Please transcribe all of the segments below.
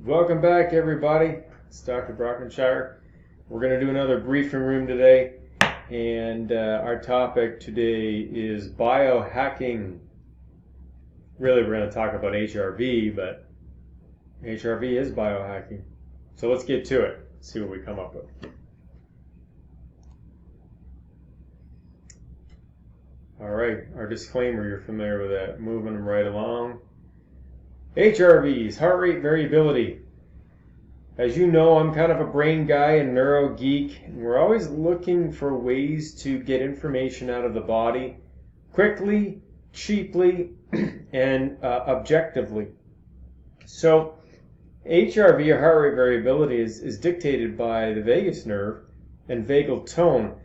Welcome back, everybody. It's Dr. Brockenshire. We're going to do another briefing room today, and our topic today is biohacking. Really, we're going to talk about HRV, but HRV is biohacking. So let's get to it, see what we come up with. All right, our disclaimer, you're familiar with that. Moving right along. HRVs, heart rate variability. As you know, I'm kind of a brain guy and neuro geek, and we're always looking for ways to get information out of the body quickly, cheaply, and objectively. So, HRV, or heart rate variability, is dictated by the vagus nerve and vagal tone.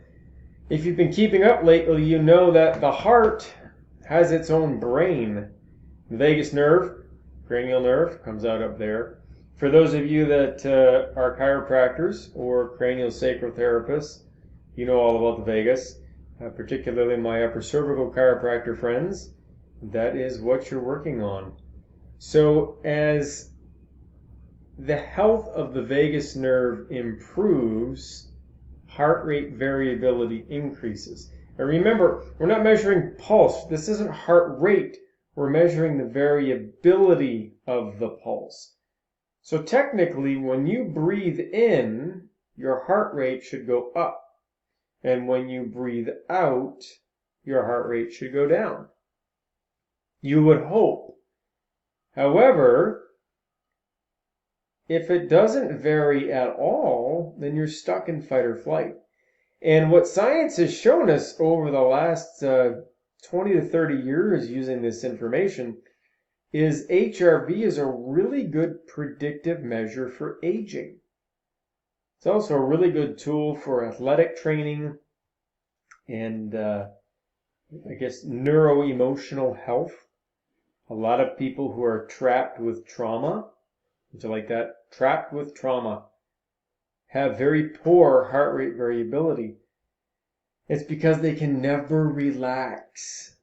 If you've been keeping up lately, you know that the heart has its own brain. The vagus nerve, cranial nerve, comes out up there. For those of you that are chiropractors or craniosacral therapists, you know all about the vagus, particularly my upper cervical chiropractor friends. That is what you're working on. So as the health of the vagus nerve improves, heart rate variability increases. And remember, we're not measuring pulse. This isn't heart rate. We're measuring the variability of the pulse. So technically, when you breathe in, your heart rate should go up. And when you breathe out, your heart rate should go down. You would hope. However, if it doesn't vary at all, then you're stuck in fight or flight. And what science has shown us over the last 20 to 30 years using this information is HRV is a really good predictive measure for aging. It's also a really good tool for athletic training and I guess neuro-emotional health. A lot of people who are trapped with trauma, which I like that, trapped with trauma, have very poor heart rate variability. It's because they can never relax.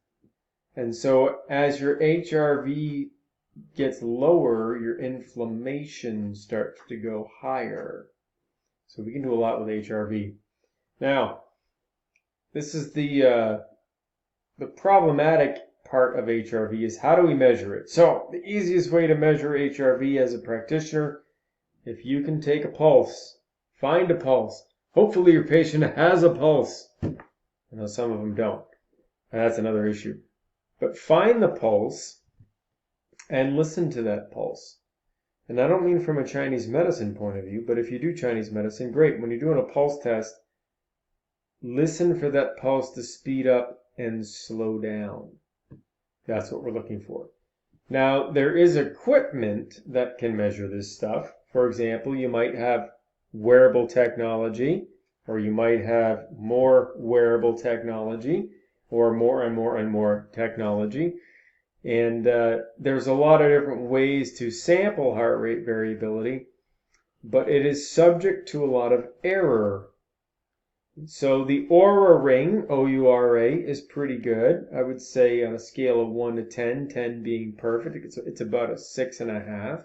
And so as your HRV gets lower, your inflammation starts to go higher. So we can do a lot with HRV. Now, this is the problematic part of HRV is how do we measure it? So the easiest way to measure HRV as a practitioner, if you can take a pulse, find a pulse. Hopefully your patient has a pulse. I know some of them don't. And that's another issue. But find the pulse and listen to that pulse. And I don't mean from a Chinese medicine point of view, but if you do Chinese medicine, great. When you're doing a pulse test, listen for that pulse to speed up and slow down. That's what we're looking for. Now, there is equipment that can measure this stuff. For example, you might have wearable technology, or you might have more wearable technology, or more and more and more technology. And there's a lot of different ways to sample heart rate variability, but it is subject to a lot of error. So the Oura ring, O-U-R-A, is pretty good. I would say on a scale of 1 to 10, 10 being perfect, it's about a 6.5.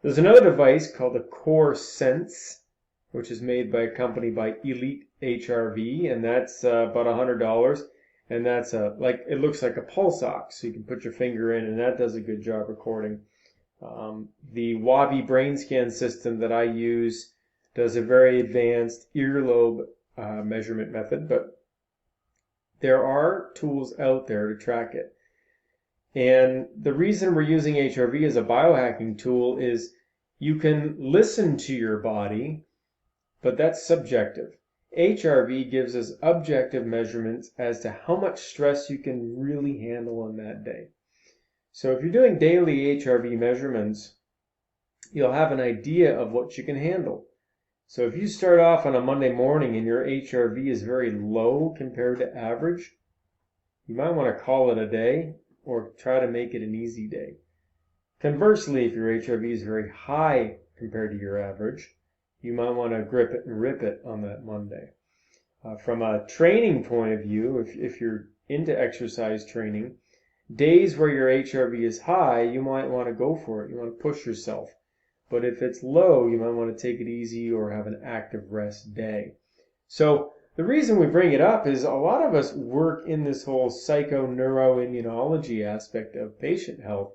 There's another device called the Core Sense, which is made by a company by Elite HRV, and that's about $100. And that's it looks like a pulse ox, so you can put your finger in, and that does a good job recording. The Wavi brain scan system that I use does a very advanced earlobe measurement method, but there are tools out there to track it. And the reason we're using HRV as a biohacking tool is you can listen to your body, but that's subjective. HRV gives us objective measurements as to how much stress you can really handle on that day. So if you're doing daily HRV measurements, you'll have an idea of what you can handle. So if you start off on a Monday morning and your HRV is very low compared to average, you might want to call it a day or try to make it an easy day. Conversely, if your HRV is very high compared to your average, you might want to grip it and rip it on that Monday. From a training point of view, if you're into exercise training, days where your HRV is high, you might want to go for it. You want to push yourself. But if it's low, you might want to take it easy or have an active rest day. So the reason we bring it up is a lot of us work in this whole psychoneuroimmunology aspect of patient health.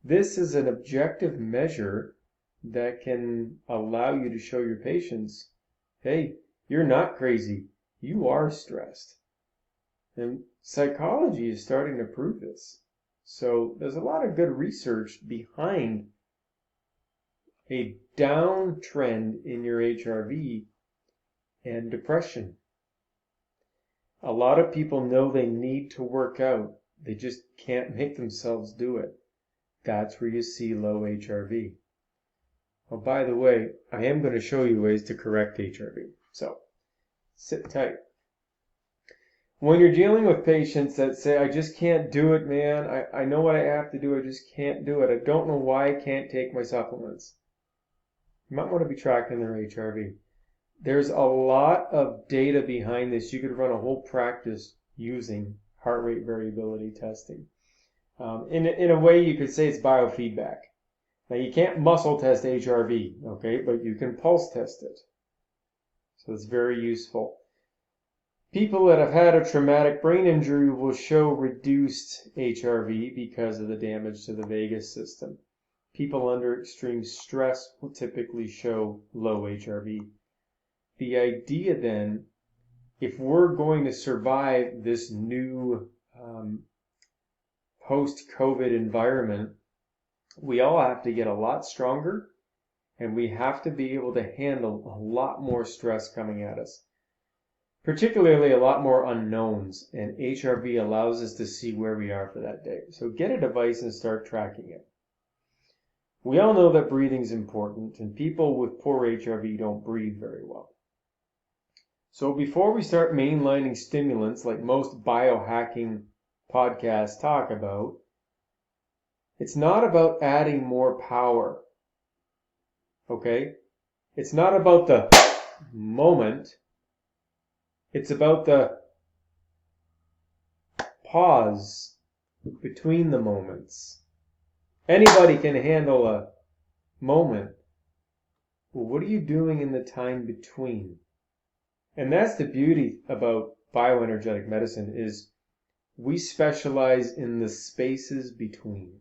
This is an objective measure that can allow you to show your patients, hey, you're not crazy, you are stressed. And psychology is starting to prove this. So there's a lot of good research behind a downtrend in your HRV and depression. A lot of people know they need to work out. They just can't make themselves do it. That's where you see low HRV. Oh, by the way, I am going to show you ways to correct HRV. So sit tight. When you're dealing with patients that say, I just can't do it, man. I know what I have to do. I just can't do it. I don't know why I can't take my supplements. You might want to be tracking their HRV. There's a lot of data behind this. You could run a whole practice using heart rate variability testing. In a way, you could say it's biofeedback. Now, you can't muscle test HRV, okay, but you can pulse test it. So it's very useful. People that have had a traumatic brain injury will show reduced HRV because of the damage to the vagus system. People under extreme stress will typically show low HRV. The idea then, if we're going to survive this new post-COVID environment, we all have to get a lot stronger, and we have to be able to handle a lot more stress coming at us. Particularly a lot more unknowns, and HRV allows us to see where we are for that day. So get a device and start tracking it. We all know that breathing is important, and people with poor HRV don't breathe very well. So before we start mainlining stimulants like most biohacking podcasts talk about, it's not about adding more power, okay? It's not about the moment. It's about the pause between the moments. Anybody can handle a moment. Well, what are you doing in the time between? And that's the beauty about bioenergetic medicine is we specialize in the spaces between.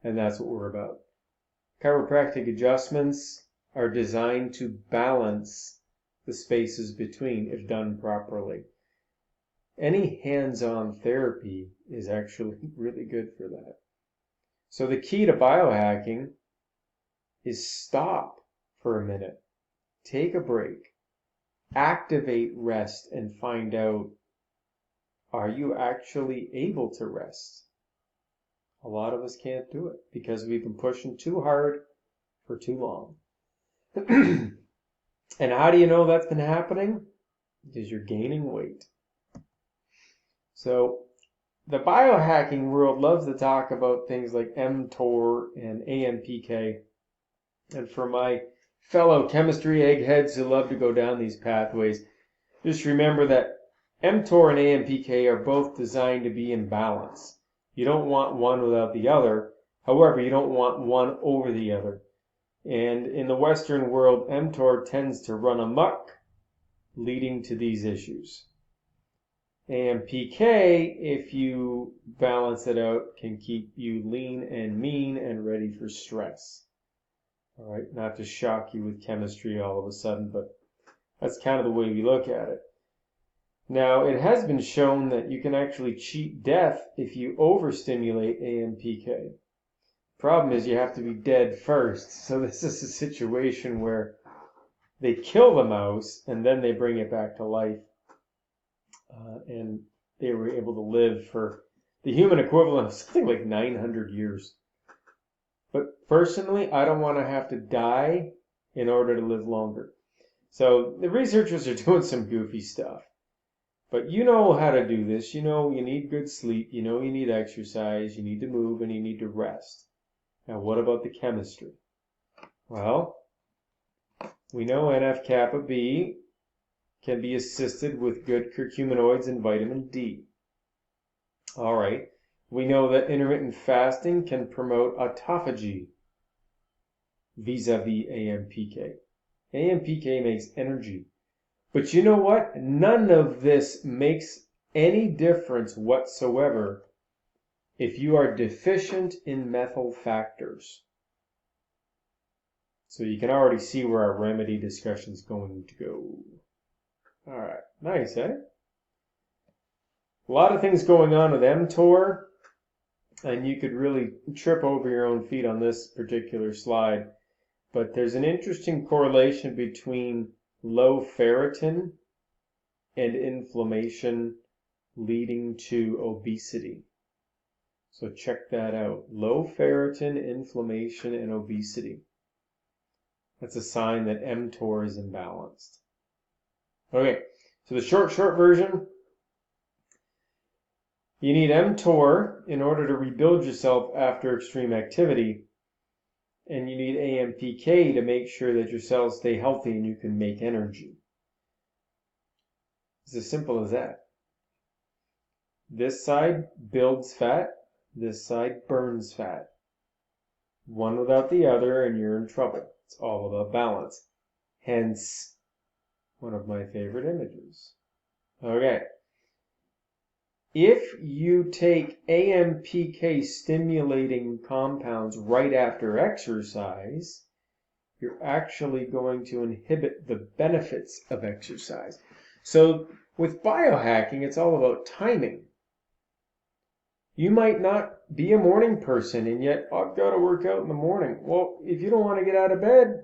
And that's what we're about. Chiropractic adjustments are designed to balance the spaces between if done properly. Any hands-on therapy is actually really good for that. So the key to biohacking is stop for a minute, take a break, activate rest, and find out, are you actually able to rest? A lot of us can't do it because we've been pushing too hard for too long. And how do you know that's been happening? Because you're gaining weight. So the biohacking world loves to talk about things like mTOR and AMPK. And for my fellow chemistry eggheads who love to go down these pathways, just remember that mTOR and AMPK are both designed to be in balance. You don't want one without the other. However, you don't want one over the other. And in the Western world, mTOR tends to run amok, leading to these issues. AMPK, if you balance it out, can keep you lean and mean and ready for stress. All right, not to shock you with chemistry all of a sudden, but that's kind of the way we look at it. Now, it has been shown that you can actually cheat death if you overstimulate AMPK. Problem is you have to be dead first. So this is a situation where they kill the mouse and then they bring it back to life. And they were able to live for the human equivalent of something like 900 years. But personally, I don't want to have to die in order to live longer. So the researchers are doing some goofy stuff. But you know how to do this. You know you need good sleep. You know you need exercise. You need to move and you need to rest. Now, what about the chemistry? Well, we know NF-kappa B can be assisted with good curcuminoids and vitamin D. All right. We know that intermittent fasting can promote autophagy. vis-a-vis AMPK. AMPK makes energy. But you know what? None of this makes any difference whatsoever if you are deficient in methyl factors. So you can already see where our remedy discussion is going to go. All right, nice, eh? A lot of things going on with mTOR, and you could really trip over your own feet on this particular slide. But there's an interesting correlation between low ferritin and inflammation leading to obesity. So check that out. Low ferritin, inflammation, and obesity. That's a sign that mTOR is imbalanced. Okay, so the short version, you need mTOR in order to rebuild yourself after extreme activity, and you need AMPK to make sure that your cells stay healthy and you can make energy. It's as simple as that. This side builds fat, this side burns fat. One without the other and you're in trouble. It's all about balance. Hence, one of my favorite images. Okay. If you take AMPK stimulating compounds right after exercise, you're actually going to inhibit the benefits of exercise. So with biohacking, it's all about timing. You might not be a morning person and yet, I've got to work out in the morning. Well, if you don't want to get out of bed,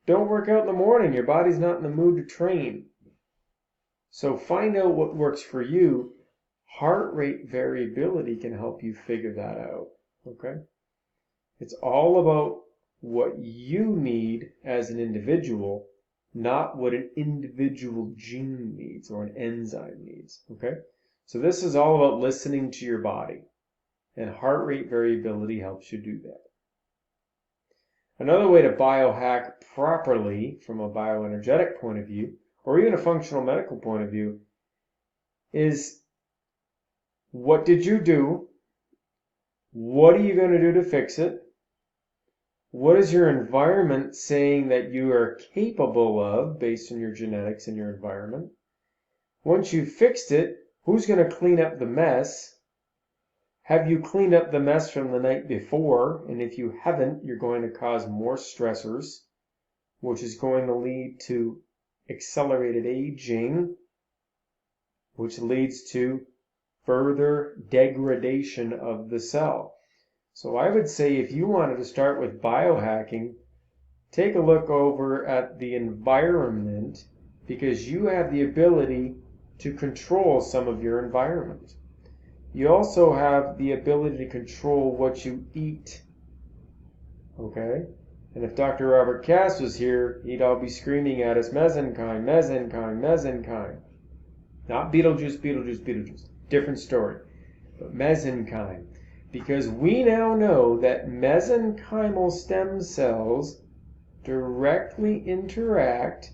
don't work out in the morning. Your body's not in the mood to train. So find out what works for you. Heart rate variability can help you figure that out, okay? It's all about what you need as an individual, not what an individual gene needs or an enzyme needs, okay? So this is all about listening to your body, and heart rate variability helps you do that. Another way to biohack properly from a bioenergetic point of view, or even a functional medical point of view, is what did you do? What are you going to do to fix it? What is your environment saying that you are capable of based on your genetics and your environment? Once you've fixed it, who's going to clean up the mess? Have you cleaned up the mess from the night before? And if you haven't, you're going to cause more stressors, which is going to lead to accelerated aging, which leads to further degradation of the cell. So I would say if you wanted to start with biohacking, take a look over at the environment, because you have the ability to control some of your environment. You also have the ability to control what you eat. Okay? And if Dr. Robert Cass was here, he'd all be screaming at us, mesenchyme, mesenchyme, mesenchyme. Not Beetlejuice, Beetlejuice, Beetlejuice. Different story. But mesenchyme. Because we now know that mesenchymal stem cells directly interact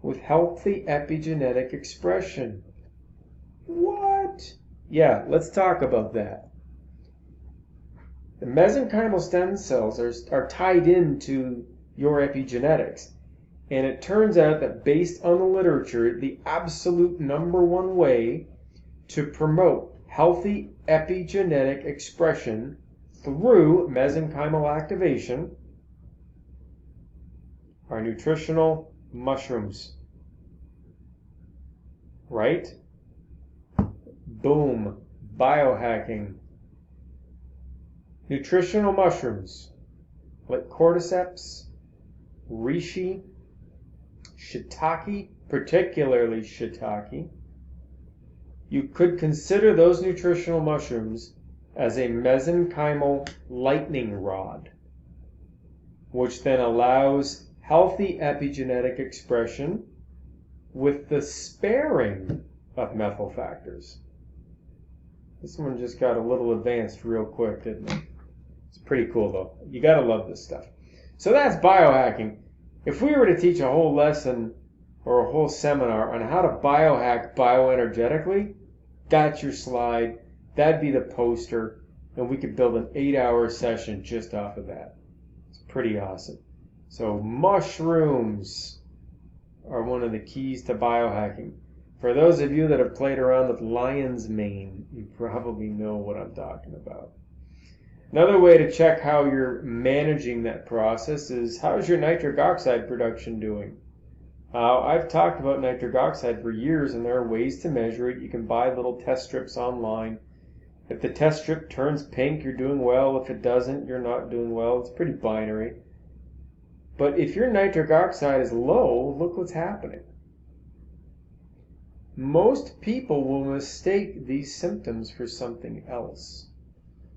with healthy epigenetic expression. What? Yeah, let's talk about that. The mesenchymal stem cells are tied into your epigenetics. And it turns out that based on the literature, the absolute #1 way to promote healthy epigenetic expression through mesenchymal activation are nutritional mushrooms. Right? Boom. Biohacking. Nutritional mushrooms like cordyceps, reishi, shiitake, particularly shiitake. You could consider those nutritional mushrooms as a mesenchymal lightning rod, which then allows healthy epigenetic expression with the sparing of methyl factors. This one just got a little advanced real quick, didn't it? It's pretty cool though. You gotta love this stuff. So that's biohacking. If we were to teach a whole lesson or a whole seminar on how to biohack bioenergetically, that's your slide, that'd be the poster, and we could build an 8-hour session just off of that. It's pretty pretty awesome. So mushrooms are one of the keys to biohacking. For those of you that have played around with lion's mane, you probably know what I'm talking about. Another way to check how you're managing that process is, how's your nitric oxide production doing? I've talked about nitric oxide for years, and there are ways to measure it. You can buy little test strips online. If the test strip turns pink, you're doing well. If it doesn't, you're not doing well. It's pretty binary. But if your nitric oxide is low, look what's happening. Most people will mistake these symptoms for something else.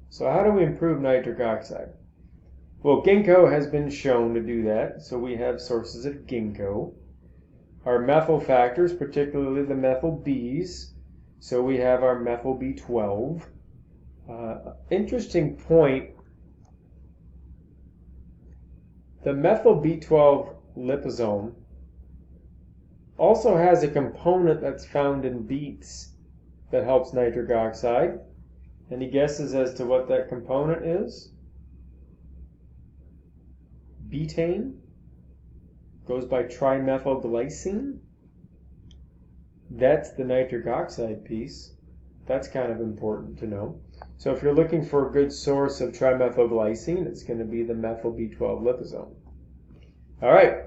So how do we improve nitric oxide? Well, ginkgo has been shown to do that, so we have sources of ginkgo. Our methyl factors, particularly the methyl Bs, so we have our methyl B12. Interesting point, the methyl B12 liposome also has a component that's found in beets that helps nitric oxide. Any guesses as to what that component is? Betaine goes by trimethylglycine. That's the nitric oxide piece. That's kind of important to know. So if you're looking for a good source of trimethylglycine, it's going to be the methyl B12 liposome. All right,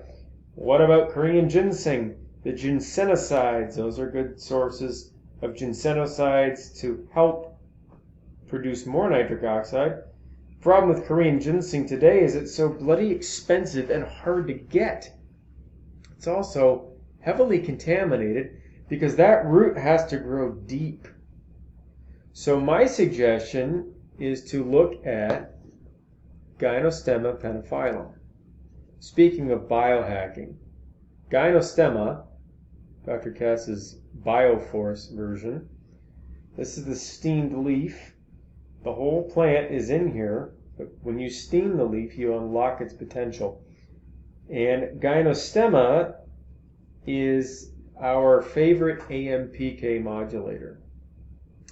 what about Korean ginseng? The ginsenosides, those are good sources of ginsenosides to help produce more nitric oxide. Problem with Korean ginseng today is it's so bloody expensive and hard to get. It's also heavily contaminated because that root has to grow deep. So my suggestion is to look at Gynostemma penophyllum. Speaking of biohacking, Gynostemma, Dr. Cass's Bioforce version, this is the steamed leaf. The whole plant is in here, but when you steam the leaf, you unlock its potential. And Gynostemma is our favorite AMPK modulator.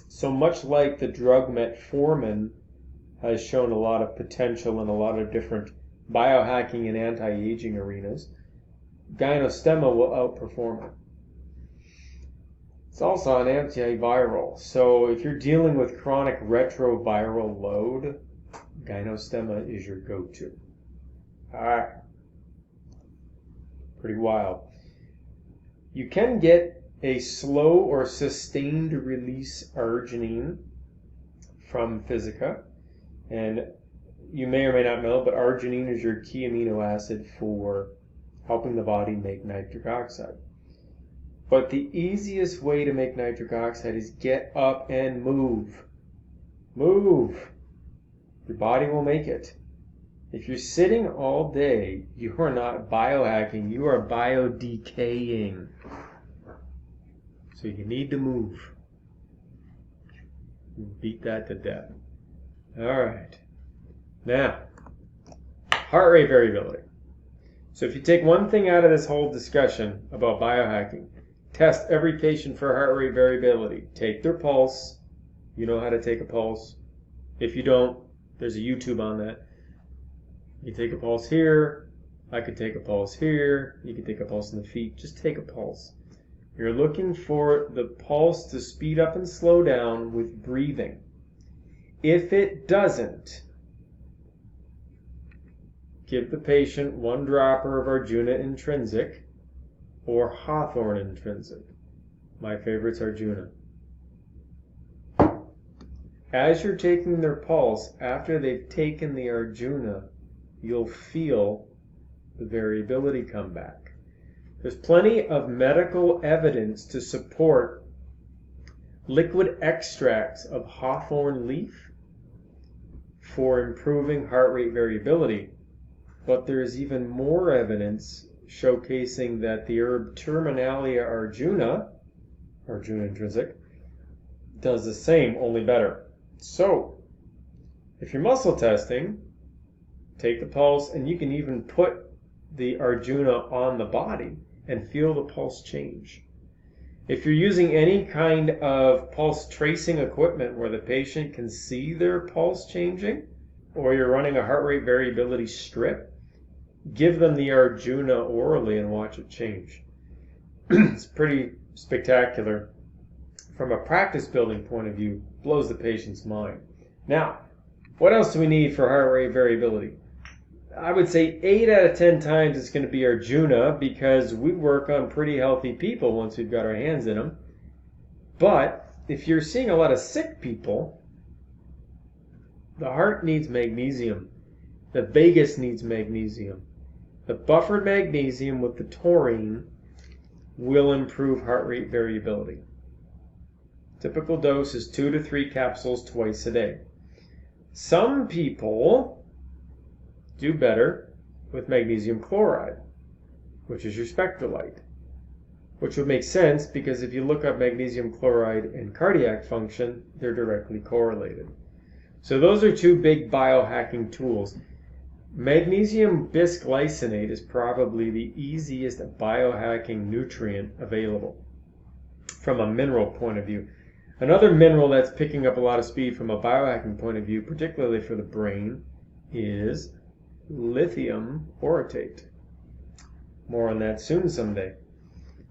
So much like the drug metformin has shown a lot of potential in a lot of different biohacking and anti-aging arenas, Gynostemma will outperform it. It's also an antiviral, so if you're dealing with chronic retroviral load, Gynostemma is your go-to. Alright. Pretty wild. You can get a slow or sustained release arginine from Physica, and you may or may not know, but arginine is your key amino acid for helping the body make nitric oxide. But the easiest way to make nitric oxide is get up and move. Move. Your body will make it. If you're sitting all day, you are not biohacking, you are biodecaying. So you need to move. Beat that to death. Alright. Now, heart rate variability. So if you take one thing out of this whole discussion about biohacking, test every patient for heart rate variability. Take their pulse. You know how to take a pulse. If you don't, there's a YouTube on that. You take a pulse here. I could take a pulse here. You could take a pulse in the feet. Just take a pulse. You're looking for the pulse to speed up and slow down with breathing. If it doesn't, give the patient 1 dropper of Arjuna intrinsic or Hawthorne intrinsic. My favorite's Arjuna. As you're taking their pulse, after they've taken the Arjuna, you'll feel the variability come back. There's plenty of medical evidence to support liquid extracts of hawthorn leaf for improving heart rate variability, but there's even more evidence showcasing that the herb Terminalia Arjuna intrinsic, does the same, only better. So, if you're muscle testing, take the pulse, and you can even put the Arjuna on the body and feel the pulse change. If you're using any kind of pulse tracing equipment where the patient can see their pulse changing, or you're running a heart rate variability strip, give them the Arjuna orally and watch it change. It's pretty spectacular. From a practice building point of view, blows the patient's mind. Now, what else do we need for heart rate variability? I would say 8 out of 10 times it's going to be Arjuna, because we work on pretty healthy people once we've got our hands in them. But if you're seeing a lot of sick people, the heart needs magnesium. The vagus needs magnesium. The buffered magnesium with the taurine will improve heart rate variability. Typical dose is 2 to 3 capsules twice a day. Some people do better with magnesium chloride, which is your spectrolite, which would make sense because if you look up magnesium chloride and cardiac function, they're directly correlated. So those are 2 big biohacking tools. Magnesium bisglycinate is probably the easiest biohacking nutrient available from a mineral point of view. Another mineral that's picking up a lot of speed from a biohacking point of view, particularly for the brain, is lithium orotate. More on that soon someday.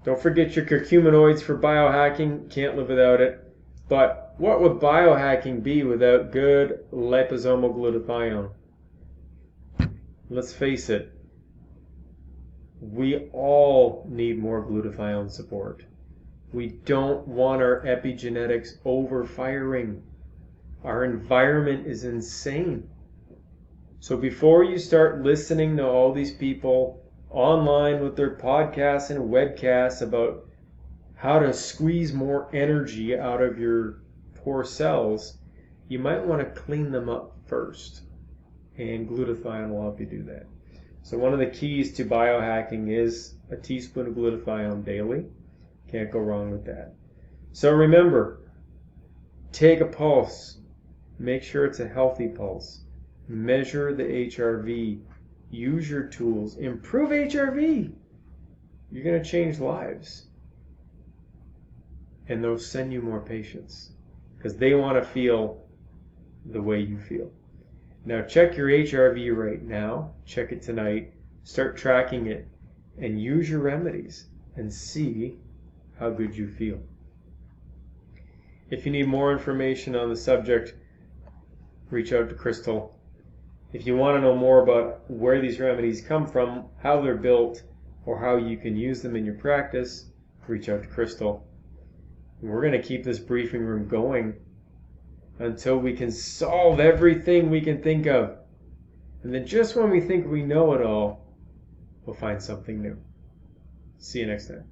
Don't forget your curcuminoids for biohacking. Can't live without it. But what would biohacking be without good liposomal glutathione? Let's face it, we all need more glutathione support. We don't want our epigenetics overfiring. Our environment is insane. So before you start listening to all these people online with their podcasts and webcasts about how to squeeze more energy out of your poor cells, you might want to clean them up first. And glutathione will help you do that. So one of the keys to biohacking is a teaspoon of glutathione daily. Can't go wrong with that. So remember, take a pulse. Make sure it's a healthy pulse. Measure the HRV. Use your tools. Improve HRV. You're going to change lives. And they'll send you more patients because they want to feel the way you feel. Now check your HRV right now. Check it tonight. Start tracking it and use your remedies and see how good you feel. If you need more information on the subject, reach out to Crystal. If you want to know more about where these remedies come from, how they're built, or how you can use them in your practice, reach out to Crystal. And we're going to keep this briefing room going until we can solve everything we can think of. And then just when we think we know it all, we'll find something new. See you next time.